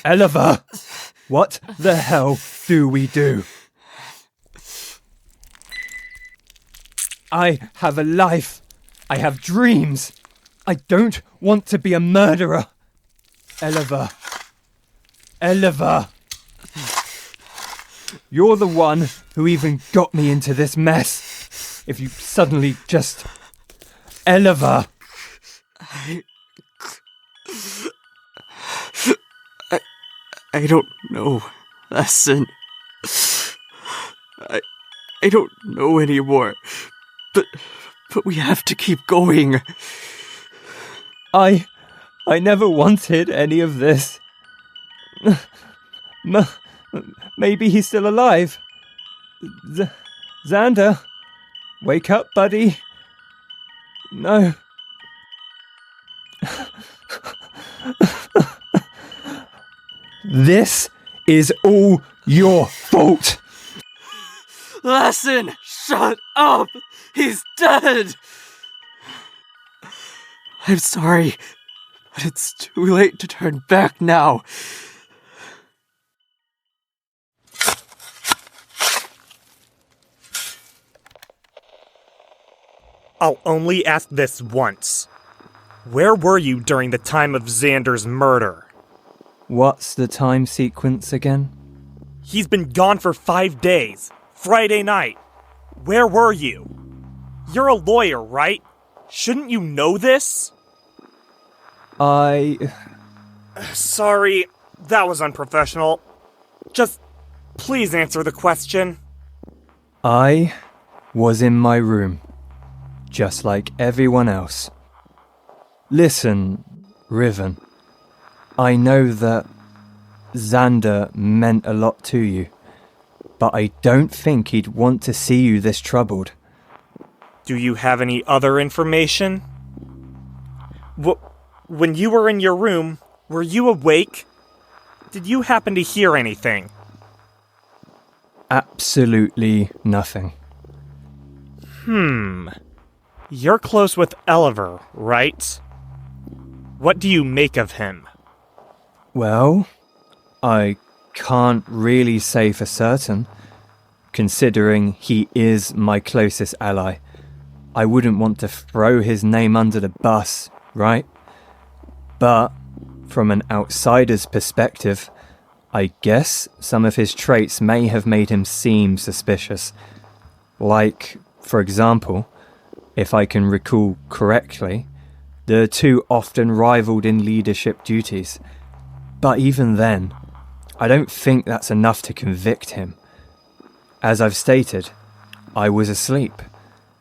Eliver, what the hell do we do? I have a life. I have dreams. I don't want to be a murderer. Eliver. You're the one who even got me into this mess. If you suddenly just... Eliver. I don't know, Lazcen. I don't know anymore. But we have to keep going. I never wanted any of this. Maybe he's still alive. Xander, wake up, buddy. No. This is all your fault. Lazcen, shut up! He's dead! I'm sorry, but it's too late to turn back now. I'll only ask this once. Where were you during the time of Xander's murder? What's the time sequence again? He's been gone for 5 days. Friday night. Where were you? You're a lawyer, right? Shouldn't you know this? Sorry, that was unprofessional. Just please answer the question. I was in my room, just like everyone else. Listen, Riven, I know that Xander meant a lot to you, but I don't think he'd want to see you this troubled. Do you have any other information? When you were in your room, were you awake? Did you happen to hear anything? Absolutely nothing. You're close with Eliver, right? What do you make of him? Well, I can't really say for certain, considering he is my closest ally. I wouldn't want to throw his name under the bus, right? But from an outsider's perspective, I guess some of his traits may have made him seem suspicious. Like, for example, if I can recall correctly, the two often rivaled in leadership duties. But even then, I don't think that's enough to convict him. As I've stated, I was asleep,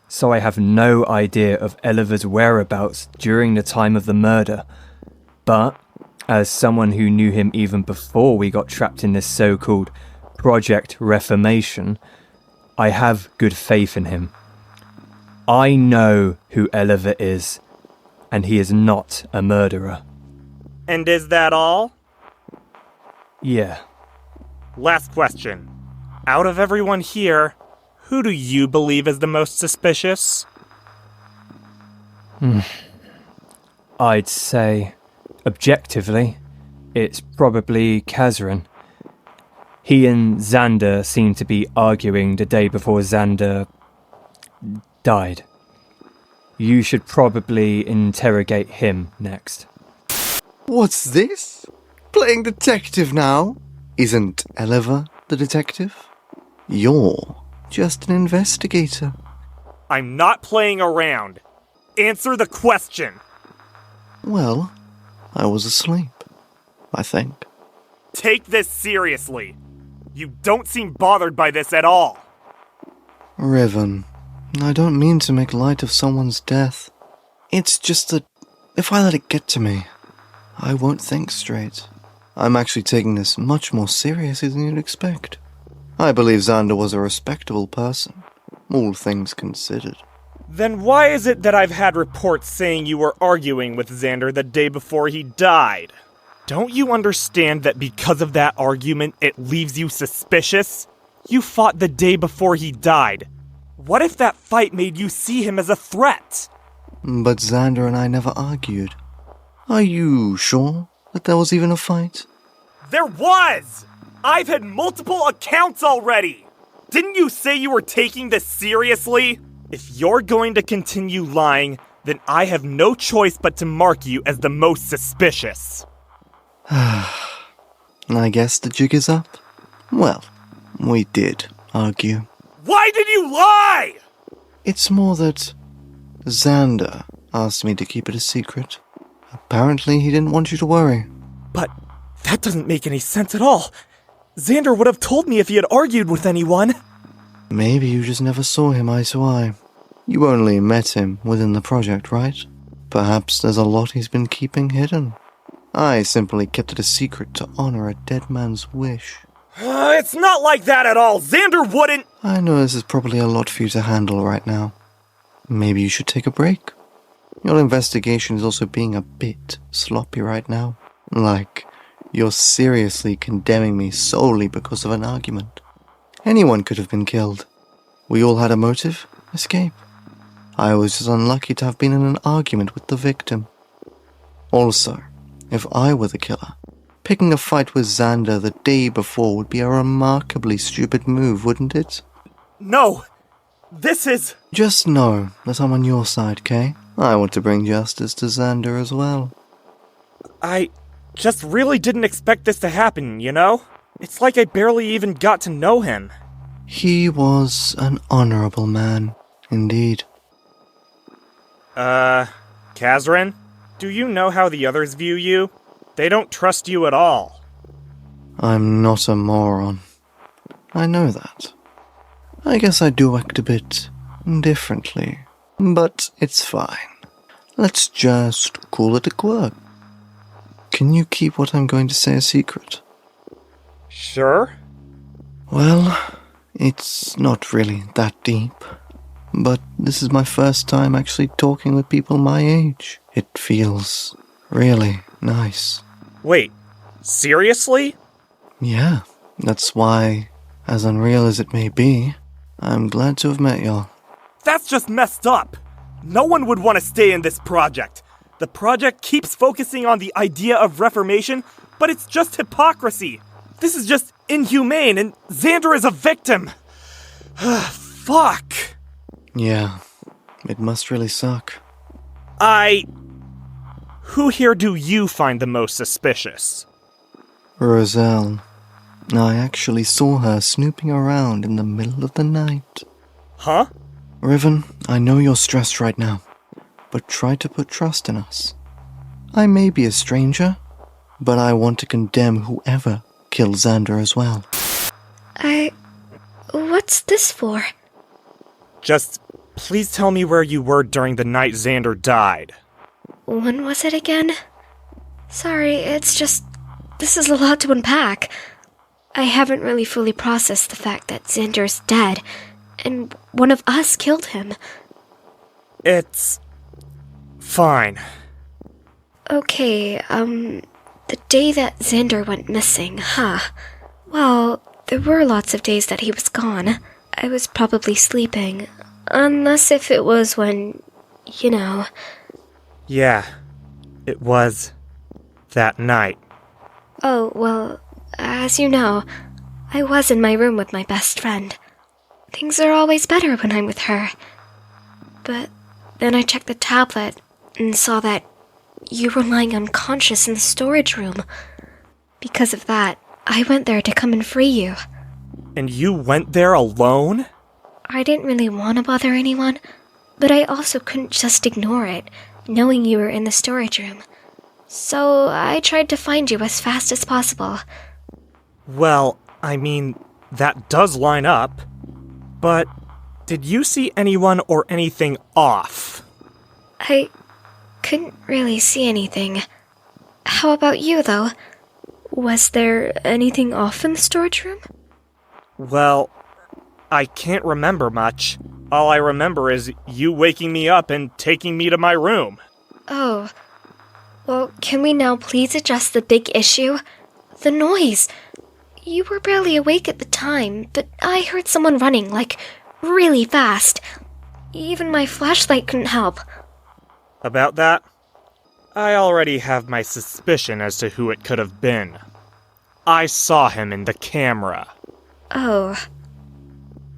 so I have no idea of Eliver's whereabouts during the time of the murder. But, as someone who knew him even before we got trapped in this so-called Project Reformation, I have good faith in him. I know who Eliver is, and he is not a murderer. And is that all? Yeah. Last question. Out of everyone here, who do you believe is the most suspicious? I'd say, objectively, it's probably Cazrin. He and Xander seem to be arguing the day before Xander died. You should probably interrogate him next. What's this? Playing detective now? Isn't Eliver the detective? You're just an investigator. I'm not playing around. Answer the question. Well, I was asleep, I think. Take this seriously. You don't seem bothered by this at all. Riven, I don't mean to make light of someone's death. It's just that if I let it get to me, I won't think straight. I'm actually taking this much more seriously than you'd expect. I believe Xander was a respectable person, all things considered. Then why is it that I've had reports saying you were arguing with Xander the day before he died? Don't you understand that because of that argument, it leaves you suspicious? You fought the day before he died. What if that fight made you see him as a threat? But Xander and I never argued. Are you sure that there was even a fight? There was! I've had multiple accounts already! Didn't you say you were taking this seriously? If you're going to continue lying, then I have no choice but to mark you as the most suspicious. I guess the jig is up. Well, we did argue. Why did you lie? It's more that Xander asked me to keep it a secret. Apparently he didn't want you to worry. But that doesn't make any sense at all. Xander would have told me if he had argued with anyone. Maybe you just never saw him eye to eye. You only met him within the project, right? Perhaps there's a lot he's been keeping hidden. I simply kept it a secret to honor a dead man's wish. It's not like that at all. Xander wouldn't... I know this is probably a lot for you to handle right now. Maybe you should take a break. Your investigation is also being a bit sloppy right now. Like, you're seriously condemning me solely because of an argument. Anyone could have been killed. We all had a motive: escape. I was just unlucky to have been in an argument with the victim. Also, if I were the killer, picking a fight with Xander the day before would be a remarkably stupid move, wouldn't it? No, this is... Just know that I'm on your side, Kay. I want to bring justice to Xander as well. I just really didn't expect this to happen, you know? It's like I barely even got to know him. He was an honorable man, indeed. Cazrin? Do you know how the others view you? They don't trust you at all. I'm not a moron. I know that. I guess I do act a bit differently. But it's fine. Let's just call it a quirk. Can you keep what I'm going to say a secret? Sure. Well, it's not really that deep. But this is my first time actually talking with people my age. It feels really nice. Wait, seriously? Yeah, that's why, as unreal as it may be, I'm glad to have met y'all. That's just messed up. No one would want to stay in this project. The project keeps focusing on the idea of Reformation, but it's just hypocrisy. This is just inhumane, and Xander is a victim. Fuck. Yeah, it must really suck. Who here do you find the most suspicious? Roselle. I actually saw her snooping around in the middle of the night. Huh? Riven, I know you're stressed right now, but try to put trust in us. I may be a stranger, but I want to condemn whoever killed Xander as well. What's this for? Just, please tell me where you were during the night Xander died. When was it again? Sorry, it's just... this is a lot to unpack. I haven't really fully processed the fact that Xander's dead, and one of us killed him. It's... fine. Okay, the day that Xander went missing, huh? Well, there were lots of days that he was gone. I was probably sleeping. Unless if it was when, you know... Yeah, it was that night. Oh, well, as you know, I was in my room with my best friend. Things are always better when I'm with her. But then I checked the tablet and saw that you were lying unconscious in the storage room. Because of that, I went there to come and free you. And you went there alone? I didn't really want to bother anyone, but I also couldn't just ignore it, knowing you were in the storage room. So I tried to find you as fast as possible. Well, I mean, that does line up. But did you see anyone or anything off? I couldn't really see anything. How about you, though? Was there anything off in the storage room? Well, I can't remember much. All I remember is you waking me up and taking me to my room. Oh. Well, can we now please address the big issue? The noise. You were barely awake at the time, but I heard someone running, like, really fast. Even my flashlight couldn't help. About that? I already have my suspicion as to who it could have been. I saw him in the camera. Oh.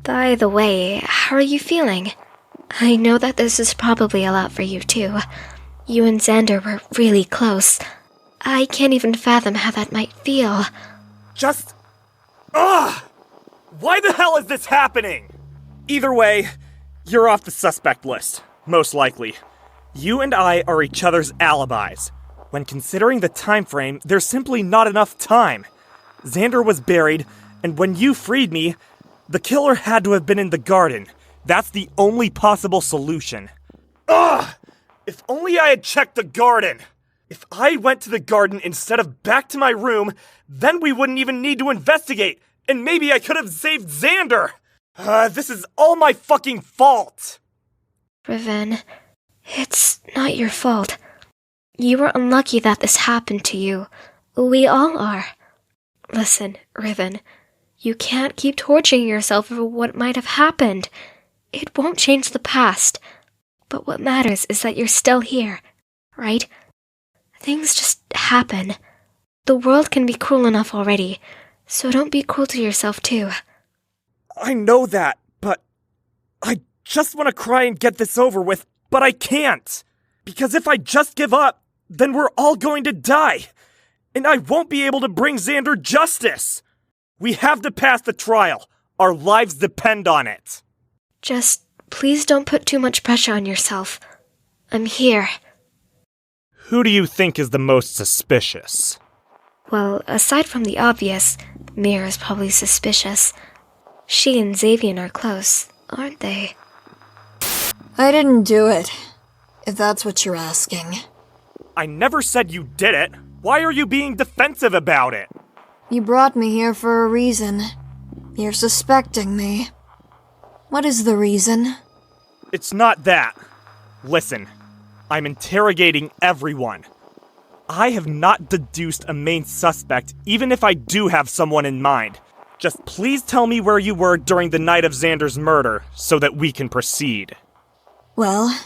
By the way, how are you feeling? I know that this is probably a lot for you too. You and Xander were really close. I can't even fathom how that might feel. Just... Ugh! Why the hell is this happening? Either way, you're off the suspect list, most likely. You and I are each other's alibis. When considering the time frame, there's simply not enough time. Xander was buried, and when you freed me, the killer had to have been in the garden. That's the only possible solution. Ugh! If only I had checked the garden! If I went to the garden instead of back to my room, then we wouldn't even need to investigate, and maybe I could have saved Xander! This is all my fucking fault! Riven, it's not your fault. You were unlucky that this happened to you. We all are. Listen, Riven, you can't keep torturing yourself over what might have happened. It won't change the past. But what matters is that you're still here, right? Things just happen. The world can be cruel enough already, so don't be cruel to yourself too. I know that, but I just want to cry and get this over with, but I can't. Because if I just give up, then we're all going to die. And I won't be able to bring Xander justice. We have to pass the trial. Our lives depend on it. Just please don't put too much pressure on yourself. I'm here. Who do you think is the most suspicious? Well, aside from the obvious, Mira's probably suspicious. She and Zavian are close, aren't they? I didn't do it, if that's what you're asking. I never said you did it. Why are you being defensive about it? You brought me here for a reason. You're suspecting me. What is the reason? It's not that. Listen, I'm interrogating everyone. I have not deduced a main suspect, even if I do have someone in mind. Just please tell me where you were during the night of Xander's murder, so that we can proceed. Well,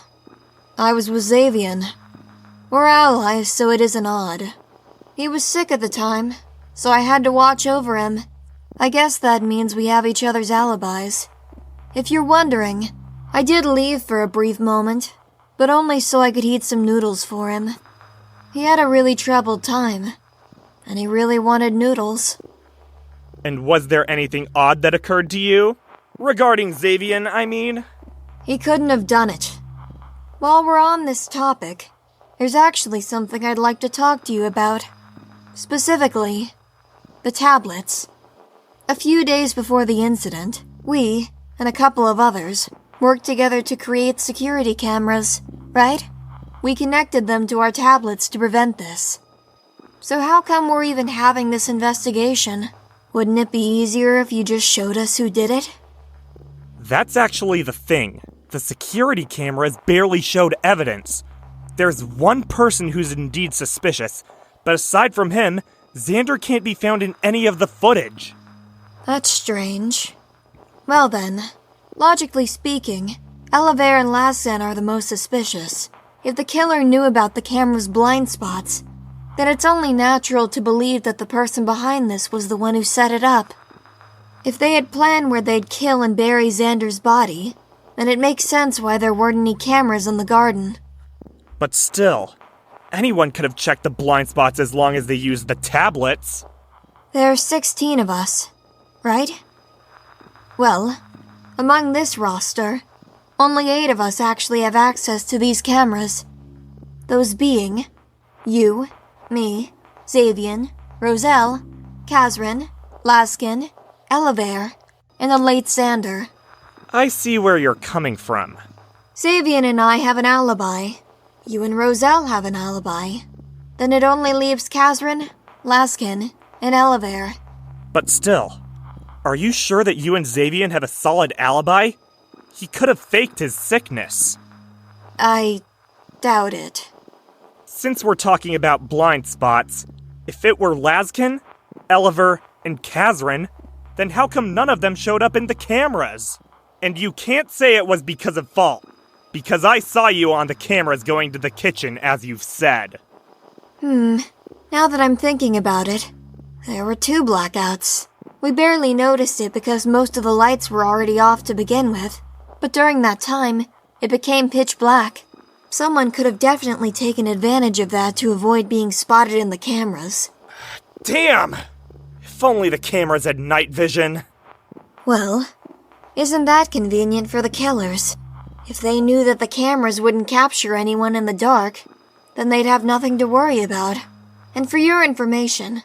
I was with Zavian. We're allies, so it isn't odd. He was sick at the time, so I had to watch over him. I guess that means we have each other's alibis. If you're wondering, I did leave for a brief moment, but only so I could heat some noodles for him. He had a really troubled time, and he really wanted noodles. And was there anything odd that occurred to you? Regarding Zavian, I mean? He couldn't have done it. While we're on this topic, there's actually something I'd like to talk to you about. Specifically, the tablets. A few days before the incident, we, and a couple of others, worked together to create security cameras, right? We connected them to our tablets to prevent this. So how come we're even having this investigation? Wouldn't it be easier if you just showed us who did it? That's actually the thing. The security cameras barely showed evidence. There's one person who's indeed suspicious, but aside from him, Xander can't be found in any of the footage. That's strange. Well then, logically speaking, Eliver and Lazcen are the most suspicious. If the killer knew about the camera's blind spots, then it's only natural to believe that the person behind this was the one who set it up. If they had planned where they'd kill and bury Xander's body, then it makes sense why there weren't any cameras in the garden. But still, anyone could have checked the blind spots as long as they used the tablets. There are 16 of us, right? Well, among this roster, only 8 of us actually have access to these cameras. Those being you, me, Zavian, Roselle, Cazrin, Lazcen, Eliver, and the late Xander. I see where you're coming from. Zavian and I have an alibi. You and Roselle have an alibi. Then it only leaves Cazrin, Lazcen, and Eliver. But still, are you sure that you and Zavian have a solid alibi? He could have faked his sickness. I doubt it. Since we're talking about blind spots, if it were Lazcen, Eliver, and Cazrin, then how come none of them showed up in the cameras? And you can't say it was because of fault. because I saw you on the cameras going to the kitchen, as you've said. Now that I'm thinking about it, there were 2 blackouts. We barely noticed it because most of the lights were already off to begin with, but during that time, it became pitch black. Someone could have definitely taken advantage of that to avoid being spotted in the cameras. Damn! If only the cameras had night vision. Well, isn't that convenient for the killers? If they knew that the cameras wouldn't capture anyone in the dark, then they'd have nothing to worry about. And for your information,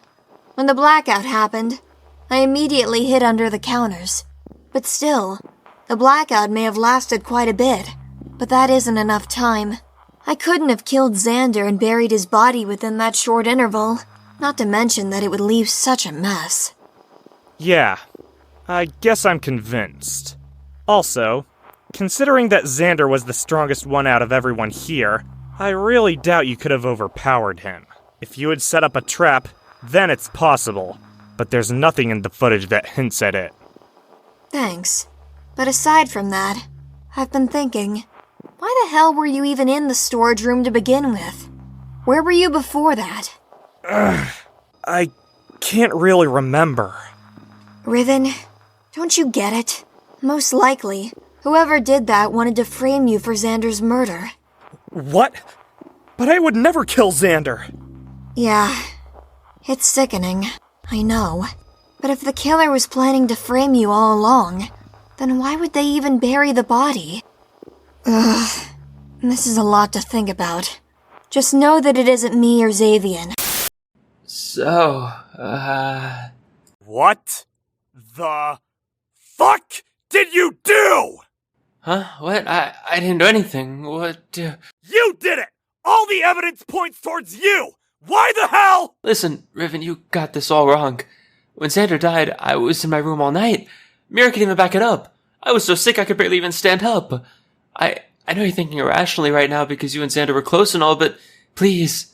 when the blackout happened, I immediately hid under the counters. But still, the blackout may have lasted quite a bit, but that isn't enough time. I couldn't have killed Xander and buried his body within that short interval, not to mention that it would leave such a mess. Yeah, I guess I'm convinced. Also, considering that Xander was the strongest one out of everyone here, I really doubt you could have overpowered him. If you had set up a trap, then it's possible, but there's nothing in the footage that hints at it. Thanks. But aside from that, I've been thinking, why the hell were you even in the storage room to begin with? Where were you before that? I can't really remember. Riven, don't you get it? Most likely, whoever did that wanted to frame you for Xander's murder. What? But I would never kill Xander. Yeah, it's sickening, I know. But if the killer was planning to frame you all along, then why would they even bury the body? Ugh, this is a lot to think about. Just know that it isn't me or Zavian. So, What the fuck did you do? Huh? What? I didn't do anything. What? You did it! All the evidence points towards you! Why the hell? Listen, Riven, you got this all wrong. When Xander died, I was in my room all night. Mira can even back it up. I was so sick I could barely even stand up. I know you're thinking irrationally right now because you and Xander were close and all, but please,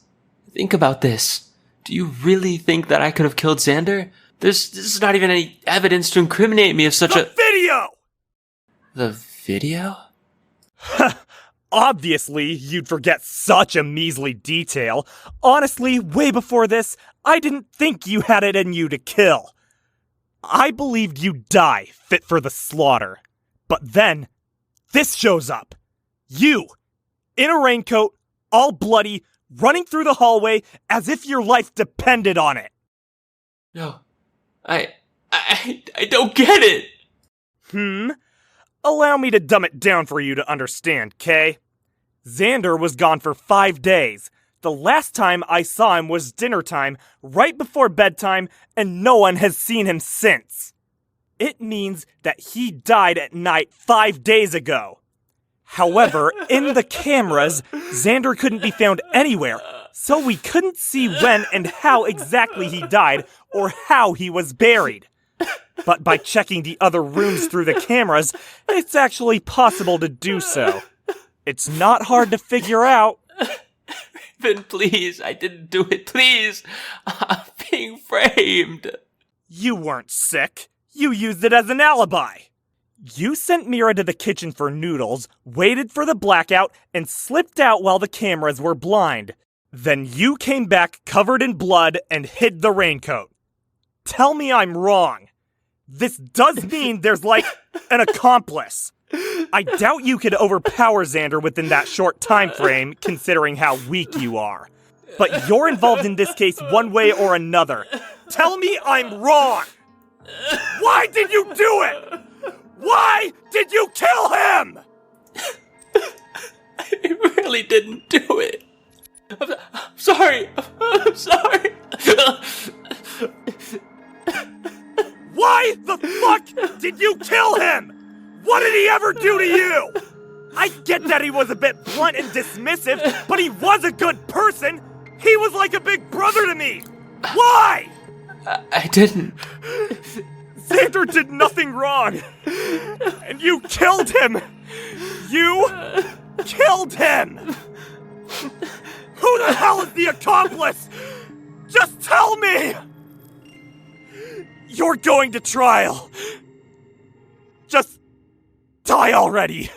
think about this. Do you really think that I could have killed Xander? There's not even any evidence to incriminate me of such The video! The video? Obviously, you'd forget such a measly detail. Honestly, way before this, I didn't think you had it in you to kill. I believed you'd die, fit for the slaughter. But then, this shows up. You, in a raincoat, all bloody, running through the hallway as if your life depended on it. No. I don't get it! Allow me to dumb it down for you to understand, Kay. Xander was gone for 5 days. The last time I saw him was dinner time, right before bedtime, and no one has seen him since. It means that he died at night 5 days ago. However, in the cameras, Xander couldn't be found anywhere, so we couldn't see when and how exactly he died or how he was buried. But by checking the other rooms through the cameras, it's actually possible to do so. It's not hard to figure out. Riven, please, I didn't do it, please. I'm being framed. You weren't sick. You used it as an alibi. You sent Mira to the kitchen for noodles, waited for the blackout, and slipped out while the cameras were blind. Then you came back covered in blood and hid the raincoat. Tell me I'm wrong. This does mean there's like an accomplice. I doubt you could overpower Xander within that short time frame, considering how weak you are. But you're involved in this case one way or another. Tell me I'm wrong. Why did you do it? Why did you kill him? I really didn't do it. I'm sorry. I'm sorry. Why the fuck did you kill him? What did he ever do to you? I get that he was a bit blunt and dismissive, but he was a good person. He was like a big brother to me. Why? I didn't. Xander did nothing wrong. And you killed him. You killed him. Who the hell is the accomplice? Just tell me. You're going to trial. Just die already.